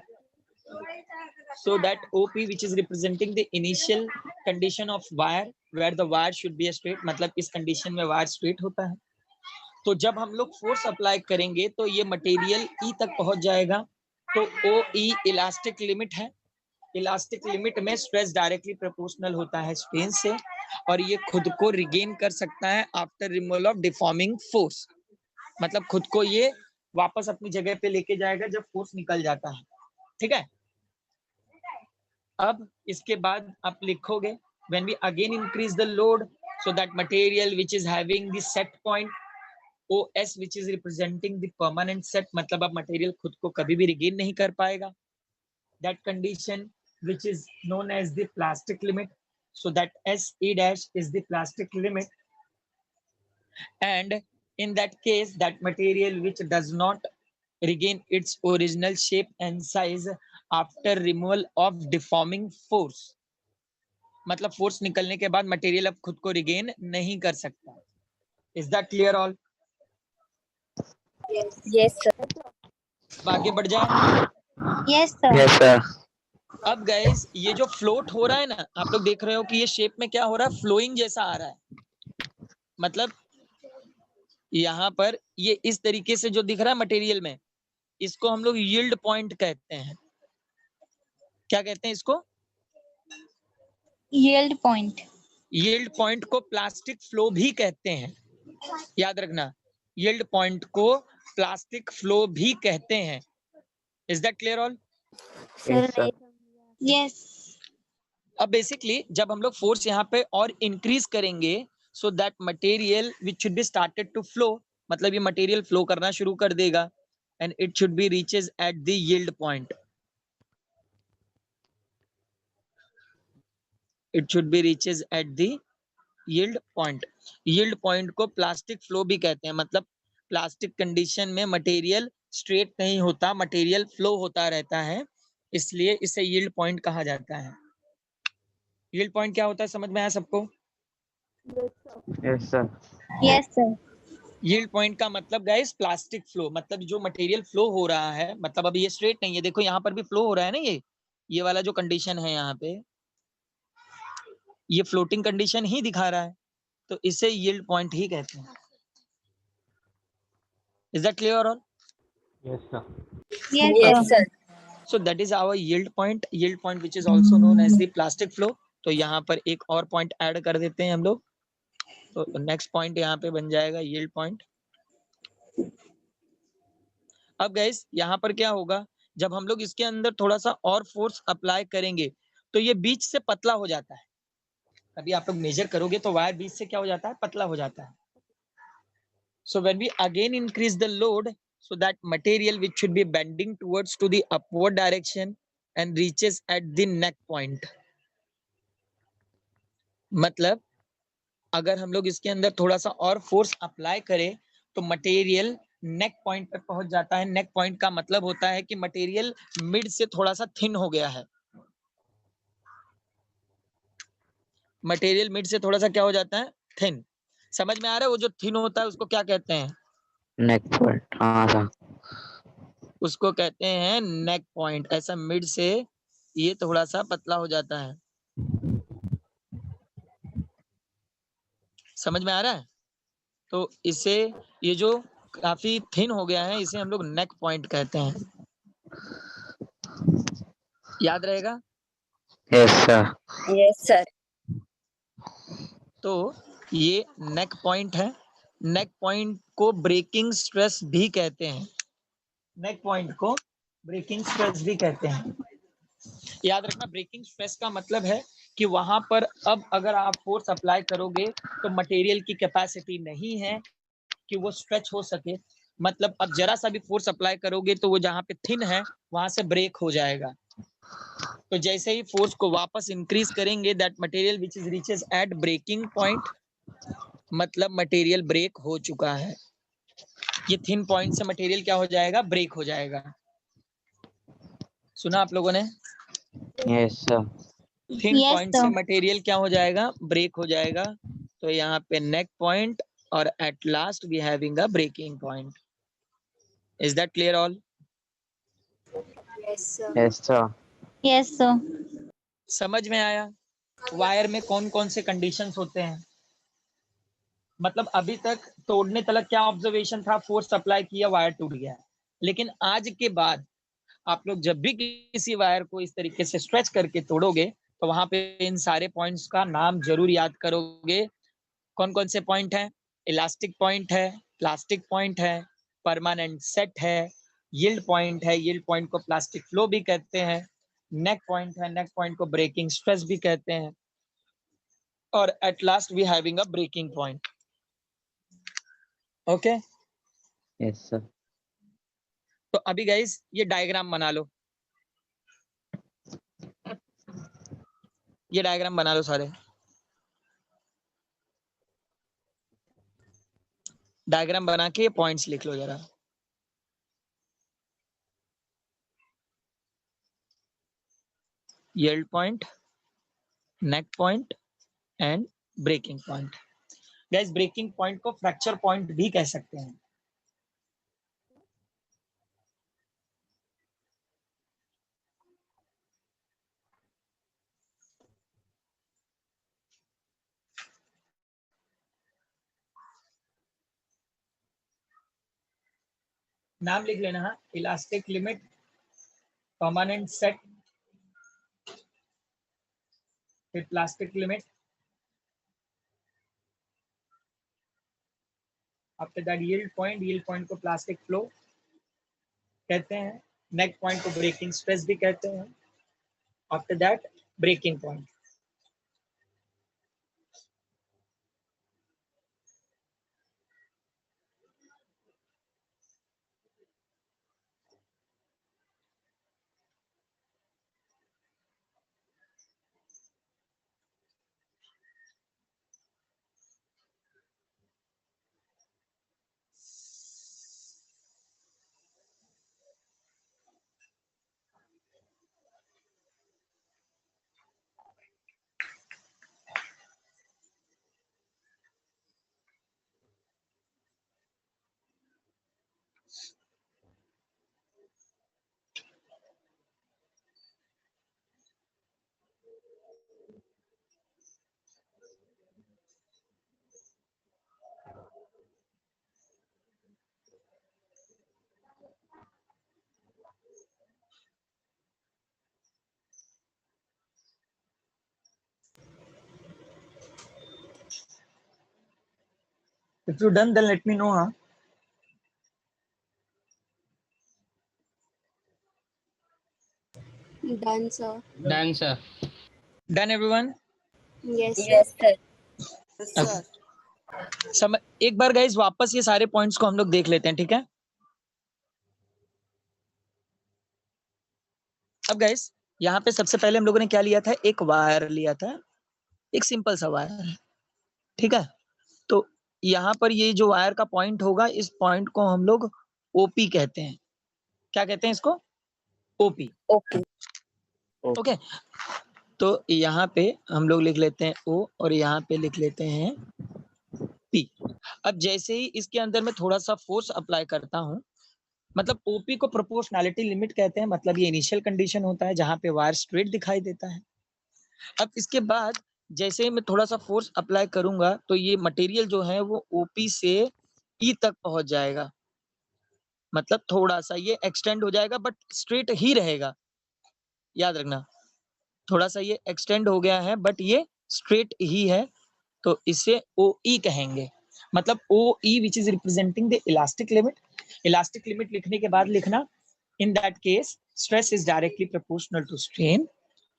S1: So that OP which is representing the initial condition of wire where the wire should be a straight, मतलब इस कंडीशन में वायर स्ट्रेट होता है। तो जब हम लोग फोर्स अप्लाई करेंगे तो ये मटेरियल ई तक पहुंच जाएगा। तो OE इलास्टिक लिमिट है। इलास्टिक लिमिट में स्ट्रेस डायरेक्टली प्रोपोर्शनल होता है स्ट्रेन से और ये खुद को रिगेन कर सकता है after removal of deforming force. मतलब खुद को ये वापस अपनी जगह पे लेके जाएगा जब फोर्स निकल जाता है। ठीक है। अब इसके बाद आप लिखोगे when we again increase the load so that material which is having the set point OS which is representing the permanent set, मतलब अब मटेरियल खुद को कभी भी रिगेन नहीं कर पाएगा। that condition which is known as the plastic limit, so that SE dash is the plastic limit, and in that case that material which does not regain its original shape and size after removal of deforming force, मतलब force निकलने के बाद material अब खुद को regain नहीं कर सकता। Is that clear all?
S6: Yes, sir.
S1: अब आगे बढ़ जाए।
S4: Yes, sir.
S2: Yes, sir.
S1: अब गाइस ये जो फ्लोट हो रहा है ना, आप लोग देख रहे हो कि ये शेप में क्या हो रहा है, फ्लोइंग जैसा आ रहा है। मतलब यहाँ पर ये इस तरीके से जो दिख रहा है मटेरियल में, इसको हम लोग यील्ड पॉइंट कहते हैं। क्या कहते हैं इसको?
S4: Yield point.
S1: यील्ड पॉइंट को प्लास्टिक फ्लो भी कहते हैं। याद रखना, यील्ड पॉइंट को प्लास्टिक फ्लो भी कहते हैं। Is that clear all?
S2: Yes, sir.
S4: Yes.
S1: अब बेसिकली जब हम लोग फोर्स यहाँ पे और इंक्रीज करेंगे so that material which should be started to flow, मतलब ये मटेरियल फ्लो करना शुरू कर देगा and it should be reaches at the yield point. It should be reaches at the yield point. Yield point को plastic flow भी कहते हैं। मतलब प्लास्टिक कंडीशन में मटेरियल स्ट्रेट नहीं होता, मटेरियल फ्लो होता रहता है, इसलिए इसे यील्ड पॉइंट कहा जाता है। यील्ड पॉइंट क्या होता है समझ में आया सबको?
S2: Yes, sir.
S4: Yes, sir.
S1: Yield point का मतलब गाइस प्लास्टिक फ्लो, मतलब जो मटेरियल फ्लो हो रहा है, मतलब अब ये स्ट्रेट नहीं है, देखो यहाँ पर भी फ्लो हो रहा है ना, ये वाला जो कंडीशन है यहाँ पे, ये फ्लोटिंग कंडीशन ही दिखा रहा है, तो इसे यील्ड पॉइंट ही कहते हैं। Is that clear all?
S8: Yes, sir.
S4: Yes,
S6: Yes,
S4: sir.
S6: sir.
S1: So that is our yield point which is also known as the plastic flow। तो यहाँ पर एक और पॉइंट ऐड कर देते हैं हम लोग, तो नेक्स्ट पॉइंट यहाँ पे बन जाएगा यील्ड पॉइंट। अब गाइस यहाँ पर क्या होगा, जब हम लोग इसके अंदर थोड़ा सा और फोर्स अप्लाई करेंगे तो ये बीच से पतला हो जाता है। अभी आप लोग मेजर करोगे तो वायर बीच से क्या हो जाता है, पतला हो जाता है। So when we again increase the load, so that material which should be bending towards to the upward direction and reaches at the neck point, मतलब अगर हम लोग इसके अंदर थोड़ा सा और फोर्स अप्लाई करें तो मटेरियल नेक पॉइंट पर पहुंच जाता है। नेक पॉइंट का मतलब होता है कि मटेरियल मिड से थोड़ा सा थिन हो गया है। मटेरियल मिड से थोड़ा सा क्या हो जाता है? थिन। समझ में आ रहा है? वो जो थिन होता है उसको क्या कहते हैं?
S2: Neck point. हाँ सर।
S1: उसको कहते हैं नेक पॉइंट। ऐसा मिड से ये थोड़ा सा पतला हो जाता है। समझ में आ रहा है? तो इसे, ये जो काफी थिन हो गया है, इसे हम लोग नेक पॉइंट कहते हैं। याद रहेगा?
S2: Yes sir.
S6: Yes, sir.
S1: तो ये नेक पॉइंट है। नेक पॉइंट को ब्रेकिंग स्ट्रेस भी कहते हैं। नेक पॉइंट को ब्रेकिंग स्ट्रेस भी कहते हैं। याद रखना, ब्रेकिंग स्ट्रेस का मतलब है कि वहां पर अब अगर आप फोर्स अप्लाई करोगे तो मटेरियल की कैपेसिटी नहीं है कि वो स्ट्रेच हो सके। मतलब अब जरा सा भी फोर्स अप्लाई करोगे तो वो जहाँ पे थिन है वहां से ब्रेक हो जाएगा। तो जैसे ही फोर्स को वापस इंक्रीज करेंगे, that material which is reaches at breaking point, मतलब मटेरियल ब्रेक हो चुका है। ये थिन पॉइंट से मटेरियल क्या हो जाएगा? ब्रेक हो जाएगा। सुना आप लोगों ने?
S2: Yes sir.
S1: थिन
S4: Yes,
S1: पॉइंट से
S4: sir.
S1: मटेरियल क्या हो जाएगा? ब्रेक हो जाएगा। तो यहाँ पे नेक पॉइंट और at last we having a breaking point. Is that clear all?
S6: Yes, sir.
S2: Yes sir.
S4: Yes, sir.
S1: समझ में आया? वायर में कौन कौन से कंडीशंस होते हैं? मतलब अभी तक तोड़ने तक क्या ऑब्जर्वेशन था? फोर्स अप्लाई किया, वायर टूट गया। लेकिन आज के बाद आप लोग जब भी किसी वायर को इस तरीके से स्ट्रेच करके तोड़ोगे तो वहां पे इन सारे पॉइंट्स का नाम जरूर याद करोगे। कौन कौन से पॉइंट हैं? इलास्टिक पॉइंट है, प्लास्टिक पॉइंट है, परमानेंट सेट है, यील्ड पॉइंट है, यील्ड पॉइंट को प्लास्टिक फ्लो भी कहते हैं, नेक पॉइंट है, नेक पॉइंट को ब्रेकिंग स्ट्रेस भी कहते हैं, और at last we having a breaking point. Okay,
S2: yes sir.
S1: तो अभी गाइस ये डायग्राम बना लो। ये डायग्राम बना लो सारे। डायग्राम बना के पॉइंट्स लिख लो जरा। Yield point, neck point and breaking point. Guys breaking point को फ्रैक्चर पॉइंट भी कह सकते हैं। नाम लिख लेना है, इलास्टिक लिमिट, परमानेंट सेट, फिर plastic limit, after that yield point. Yield point को प्लास्टिक फ्लो कहते हैं, नेक पॉइंट को ब्रेकिंग स्ट्रेस भी कहते हैं, after that breaking point. If you done, then let me know, huh?
S6: Done, sir.
S5: Done, sir.
S1: Done everyone?
S6: Yes, sir. Yes, sir.
S1: एक बार guys वापस ये सारे पॉइंट्स को हम लोग देख लेते हैं, ठीक है? अब गाइस यहाँ पे सबसे पहले हम लोगों ने क्या लिया था? एक वायर लिया था, एक सिंपल सा वायर। ठीक है, तो यहाँ पर ये जो वायर का पॉइंट होगा, इस पॉइंट को हम लोग ओपी कहते हैं। क्या कहते हैं इसको? ओपी।
S6: ओके
S1: ओके, तो यहाँ पे हम लोग लिख लेते हैं ओ और यहाँ पे लिख लेते हैं पी। अब जैसे ही इसके अंदर मैं थोड़ा सा फोर्स अप्लाई करता हूँ, मतलब ओपी को प्रोपोर्शनैलिटी लिमिट कहते हैं, मतलब ये इनिशियल कंडीशन होता है जहाँ पे वायर स्ट्रेट दिखाई देता है। अब इसके बाद जैसे ही मैं थोड़ा सा फोर्स अप्लाई करूंगा तो ये मटेरियल जो है वो ओपी से ई तक पहुंच जाएगा, मतलब थोड़ा सा ये एक्सटेंड हो जाएगा बट स्ट्रेट ही रहेगा। याद रखना, थोड़ा सा ये एक्सटेंड हो गया है बट ये स्ट्रेट ही है, तो इसे ओ ई कहेंगे। मतलब O E which is representing the elastic limit. Elastic limit लिखने के बाद लिखना in that case stress is directly proportional to strain.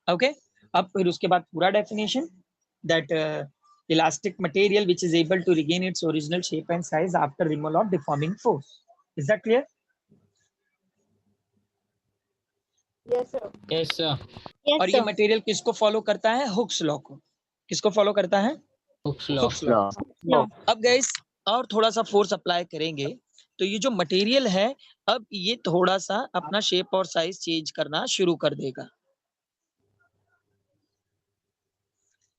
S1: Okay, अब फिर उसके बाद पूरा definition that elastic material which is able to regain its original shape and size after removal of deforming force. Is that clear?
S3: Yes, sir.
S5: Yes, sir.
S4: Yes,
S1: और ये
S4: sir.
S1: Material किसको follow करता है? हुक्स लॉ को। किसको follow करता है?
S5: Hooke's law.
S1: Hooke's law.
S4: Law.
S1: अब गाइस और थोड़ा सा फोर्स अप्लाई करेंगे तो ये जो मटेरियल है अब ये थोड़ा सा अपना शेप और साइज चेंज करना शुरू कर देगा।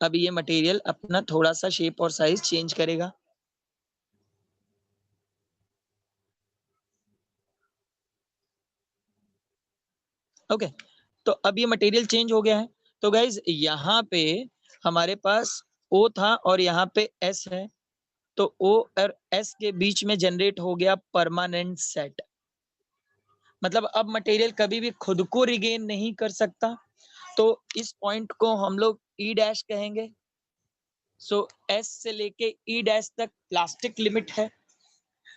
S1: अब ये मटेरियल अपना थोड़ा सा शेप और साइज चेंज करेगा। ओके, तो अब ये मटेरियल चेंज हो गया है। तो गाइज यहाँ पे हमारे पास O था और यहाँ पे S है, तो O और S के बीच में जनरेट हो गया परमानेंट सेट। मतलब अब मटेरियल कभी भी खुद को रिगेन नहीं कर सकता, तो इस पॉइंट को हम लोग ई डैश कहेंगे। सो एस से लेके ई डैश तक प्लास्टिक लिमिट है,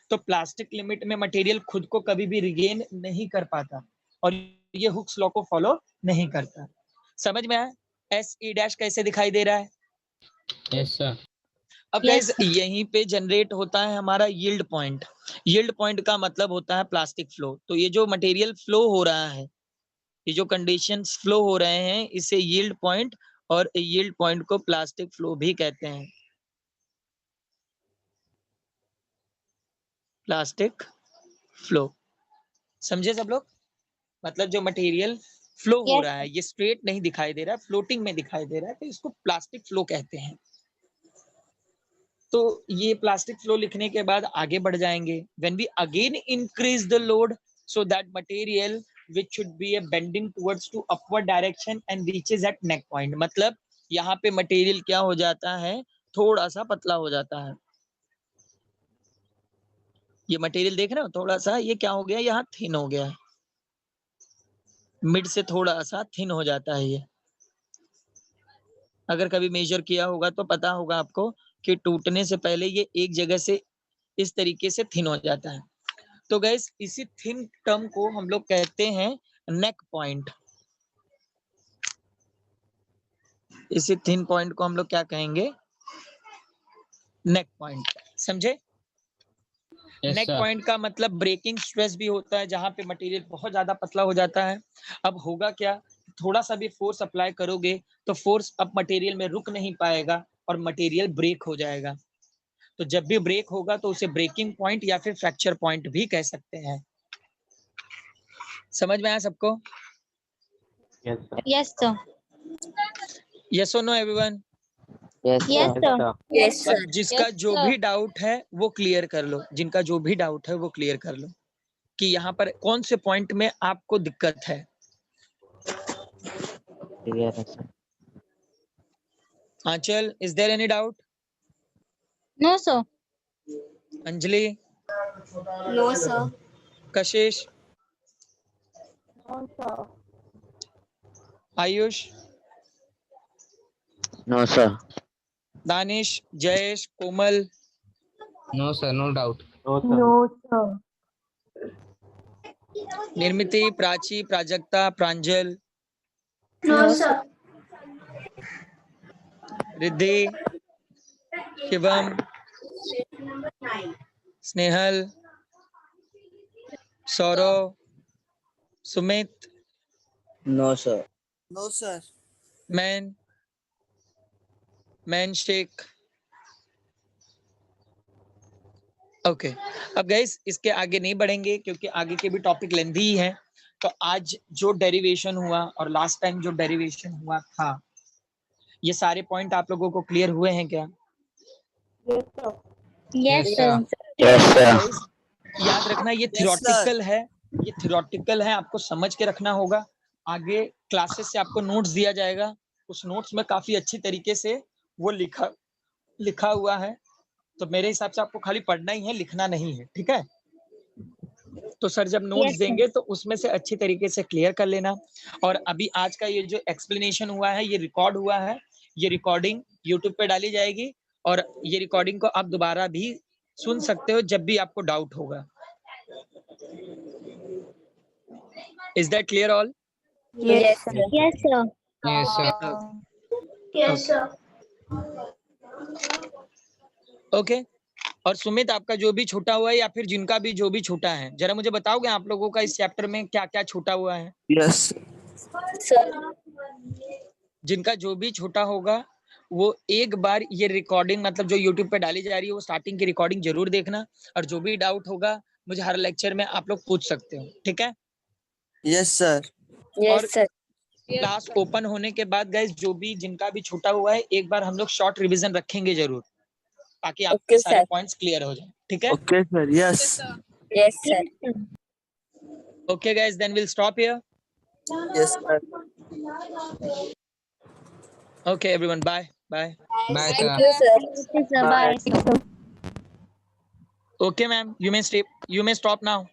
S1: तो प्लास्टिक लिमिट में मटेरियल खुद को कभी भी रिगेन नहीं कर पाता और ये हुक्स लॉ को फॉलो नहीं करता। समझ में आया एस ई डैश कैसे दिखाई दे रहा है?
S5: Yes, sir.
S1: अब
S4: Yes,
S1: गाइस
S4: sir.
S1: यहीं पे जनरेट होता है हमारा यील्ड पॉइंट। यील्ड पॉइंट का मतलब होता है प्लास्टिक फ्लो। तो ये जो मटेरियल फ्लो हो रहा है, ये जो कंडीशंस फ्लो हो रहे हैं, इसे यील्ड पॉइंट, और यील्ड पॉइंट को प्लास्टिक फ्लो भी कहते हैं। प्लास्टिक फ्लो समझे सब लोग? मतलब जो मटेरियल फ्लो हो
S4: Yes,
S1: रहा है, ये स्ट्रेट नहीं दिखाई दे रहा है, फ्लोटिंग में दिखाई दे रहा है, तो इसको प्लास्टिक फ्लो कहते हैं। तो ये प्लास्टिक फ्लो लिखने के बाद आगे बढ़ जाएंगे। When we again increase the load so that material which should be a bending towards to upward direction and reaches at neck point। मतलब यहाँ पे मटेरियल क्या हो जाता है? थोड़ा सा पतला हो जाता है। ये मटेरियल देख रहे हो, थोड़ा सा ये क्या हो गया, यहाँ थिन हो गया है, मिड से थोड़ा सा थिन हो जाता है ये। अगर कभी मेजर किया होगा तो पता होगा आपको कि टूटने से पहले ये एक जगह से इस तरीके से थिन हो जाता है। तो गाइस इसी थिन टर्म को हम लोग कहते हैं नेक पॉइंट। इसी थिन पॉइंट को हम लोग क्या कहेंगे? नेक पॉइंट। समझे?
S5: Yes,
S1: नेक
S5: sir.
S1: पॉइंट का मतलब ब्रेकिंग स्ट्रेस भी होता है, जहां पे मटेरियल बहुत ज्यादा पतला हो जाता है। अब होगा क्या, थोड़ा सा भी फोर्स अप्लाई करोगे तो फोर्स अब मटेरियल में रुक नहीं पाएगा और मटेरियल ब्रेक हो जाएगा। तो जब भी ब्रेक होगा तो उसे ब्रेकिंग पॉइंट या फिर फ्रैक्चर पॉइंट भी कह सकते हैं। समझ में आया सबको?
S8: Yes, sir.
S4: yes, sir.
S1: Yes और no everyone?
S2: Yes,
S4: Yes,
S2: sir.
S8: Yes,
S4: sir.
S8: sir.
S6: Yes, sir.
S1: अब जिसका
S4: Yes,
S1: जो
S4: sir.
S1: भी डाउट है वो क्लियर कर लो। जिनका जो भी डाउट है वो क्लियर कर लो कि यहाँ पर कौन से पॉइंट में आपको दिक्कत है।
S2: Clear है sir.
S1: Anchal, is there any doubt?
S4: No, sir.
S1: Anjali,
S6: No, sir.
S1: Kashish,
S3: No, sir.
S1: Ayush,
S2: No sir.
S1: Danish, Jayesh, Komal,
S5: No, sir. No doubt.
S8: No, sir.
S3: No, sir.
S1: Nirmiti, Prachi, Prajakta, Pranjal,
S6: No, sir.
S1: Riddhi, Shivam, Snehal, Saurav, Sumit,
S2: No sir.
S7: No, sir.
S1: मैन शेख, ओके अब गाइस इसके आगे नहीं बढ़ेंगे क्योंकि आगे के भी टॉपिक लेंथी ही है। तो आज जो डेरिवेशन हुआ और लास्ट टाइम जो डेरिवेशन हुआ था, ये सारे पॉइंट आप लोगों को क्लियर हुए हैं क्या?
S4: Yes, sir.
S2: Yes, sir.
S1: Guys, याद रखना ये थियोरेटिकल है, ये थियोरेटिकल है, आपको समझ के रखना होगा। आगे क्लासेस से आपको नोट्स दिया जाएगा, उस नोट्स में काफी अच्छी तरीके से वो लिखा हुआ है। तो मेरे हिसाब से आपको खाली पढ़ना ही है, लिखना नहीं है, ठीक है? तो सर जब नोट्स
S4: Yes, sir.
S1: देंगे तो उसमें से अच्छी तरीके से क्लियर कर लेना। और अभी आज का ये जो एक्सप्लेनेशन हुआ है ये रिकॉर्ड हुआ है, ये रिकॉर्डिंग यूट्यूब पे डाली जाएगी और ये रिकॉर्डिंग को आप दोबारा भी सुन सकते हो जब भी आपको डाउट होगा। Is that clear all?
S3: Yes, sir.
S4: Yes, sir.
S5: Yes, sir.
S6: Yes, sir.
S1: Okay और सुमित आपका जो भी छूटा हुआ है या फिर जिनका भी जो भी छूटा है, जरा मुझे बताओगे आप लोगों का इस चैप्टर में क्या क्या छूटा हुआ है?
S2: Yes.
S4: Sir.
S1: जिनका जो भी छूटा होगा वो एक बार ये रिकॉर्डिंग मतलब जो यूट्यूब पे डाली जा रही है वो स्टार्टिंग की रिकॉर्डिंग जरूर देखना और जो भी डाउट होगा मुझे हर लेक्चर में आप लोग पूछ सकते हो, ठीक है?
S2: Yes, sir.
S4: Yes, sir.
S1: Class open होने के बाद गाइस जो भी जिनका भी छूटा हुआ है एक बार हम लोग शॉर्ट रिवीजन रखेंगे जरूर ताकि आपके
S4: Okay,
S1: सारे
S4: sir.
S1: पॉइंट्स क्लियर हो जाए, ठीक है?
S2: Okay, sir. Yes.
S4: Yes, sir.
S1: Okay guys then will stop here.
S2: Yes, sir.
S1: Okay everyone bye bye.
S5: Bye,
S4: Thank
S5: sir.
S4: you, sir. Thank you, sir. Bye.
S1: Okay ma'am, you may stop now.